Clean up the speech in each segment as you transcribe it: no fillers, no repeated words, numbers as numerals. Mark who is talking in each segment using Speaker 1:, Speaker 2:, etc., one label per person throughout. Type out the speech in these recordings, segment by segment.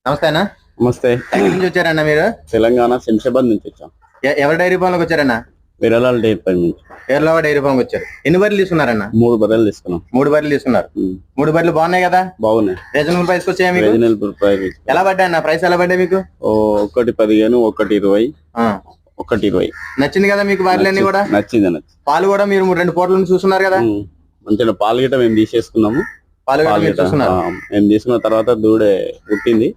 Speaker 1: నమస్తే అన్న.
Speaker 2: నమస్తే.
Speaker 1: ఎక్కడి నుంచి వచ్చారన్న మీరు?
Speaker 2: తెలంగాణ శంషాబాద్ నుంచి వచ్చాం.
Speaker 1: ఎవరి డైరీ ఫామ్ లోకి వచ్చారన్న?
Speaker 2: విరలాల డైరీ ఫామ్ నుంచి.
Speaker 1: కేరళ డైరీ ఫామ్ వచ్చారు. ఎన్ని బర్రెలు తీసుకున్నారన్న?
Speaker 2: 3 బర్రెలు తీసుకున్నాం.
Speaker 1: 3 బర్రెలు తీసుకున్నారు. 3 బర్రెలు బాగున్నాయి కదా?
Speaker 2: బాగున్నాయి.
Speaker 1: రీజనబుల్ ప్రైస్ వచ్చాయి మీకు?
Speaker 2: Reasonable price.
Speaker 1: ఎలా పడ్డాయి అన్న? ప్రైస్ ఎలా పడ్డాయి మీకు?
Speaker 2: ఒకటి 15, ఒకటి 20, ఒకటి 20.
Speaker 1: నచ్చింది కదా మీకు బర్రెలన్నీ కూడా?
Speaker 2: నచ్చింది.
Speaker 1: పాలు కూడా మీరు 2 పూటలు చూస్తున్నారు కదా?
Speaker 2: మంచిగా పాలు గిట్ట మేము తీసేసుకున్నాము.
Speaker 1: పాలు
Speaker 2: మేము తీసుకున్న తర్వాత దూడే పుట్టింది.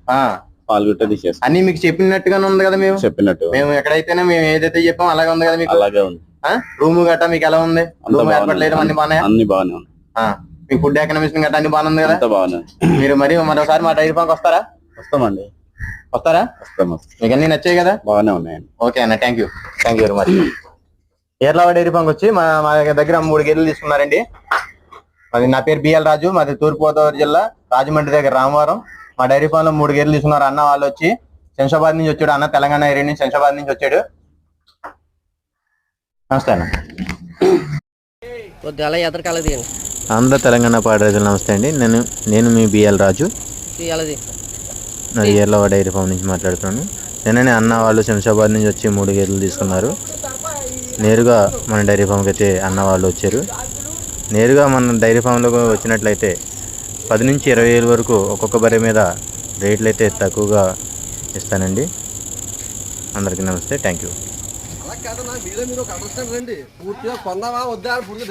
Speaker 2: పాలు గిట్ట తీసేసుకున్నాం.
Speaker 1: అన్ని మీకు చెప్పినట్టుగానే ఉంది కదా? మేము
Speaker 2: చెప్పినట్టు
Speaker 1: మేము ఎక్కడైతేనే మేము ఏదైతే చెప్పాం అలాగే ఉంది కదా మీకు?
Speaker 2: అలాగే ఉంది.
Speaker 1: రూమ్ గట్టా మీకు ఎలా ఉంది? రూమ్ ఏర్పడలేదు అన్ని బాగున్నాయి?
Speaker 2: అన్ని బాగానే ఉన్నాయి.
Speaker 1: మీ ఫుడ్ ఎకనామిక్స్ గట్టా అన్ని బాగుంది కదా?
Speaker 2: అంత బాగున్నాయి.
Speaker 1: మీరు మరోసారి మా డైరీ ఫామ్కి వస్తారా?
Speaker 2: వస్తామండి.
Speaker 1: వస్తారా?
Speaker 2: వస్తాం.
Speaker 1: మీకు అన్ని నచ్చాయి కదా?
Speaker 2: బాగానే ఉన్నాయండి.
Speaker 1: ఓకే అన్న, thank you very much. Kerala dairy ఫామ్కి వచ్చి మా దగ్గర 3 గేదెలు తీసుకున్నారండి. అది నా పేరు బిఎల్ రాజు, మాది తూర్పుగోదావరి జిల్లా రాజమండ్రి దగ్గర రామవరం. మా డైరీ ఫామ్ లో 3 గేదెలు తీసుకున్నారు. అన్న వాళ్ళు వచ్చి శంషాబాద్ నుంచి వచ్చాడు. అన్న తెలంగాణ ఏరియా నుంచి శంషాబాద్ నుంచి వచ్చాడు. నమస్తే అన్న. ఆంధ్ర తెలంగాణ పాడి రైతులు నమస్తే అండి. నేను మీ బిఎల్ రాజు, నాది కేరళ డైరీ ఫామ్ నుంచి మాట్లాడుతున్నాను. నిన్ననే అన్న వాళ్ళు శంషాబాద్ నుంచి వచ్చి 3 గేదెలు తీసుకున్నారు. నేరుగా మన డైరీ ఫామ్కి అయితే అన్న వాళ్ళు వచ్చారు. నేరుగా మన డైరీ ఫామ్లోకి వచ్చినట్లయితే 10 నుంచి 20 వేల వరకు ఒక్కొక్క బర్రె మీద రేట్లు అయితే తక్కువగా ఇస్తానండి. అందరికీ నమస్తే, థ్యాంక్ యూ.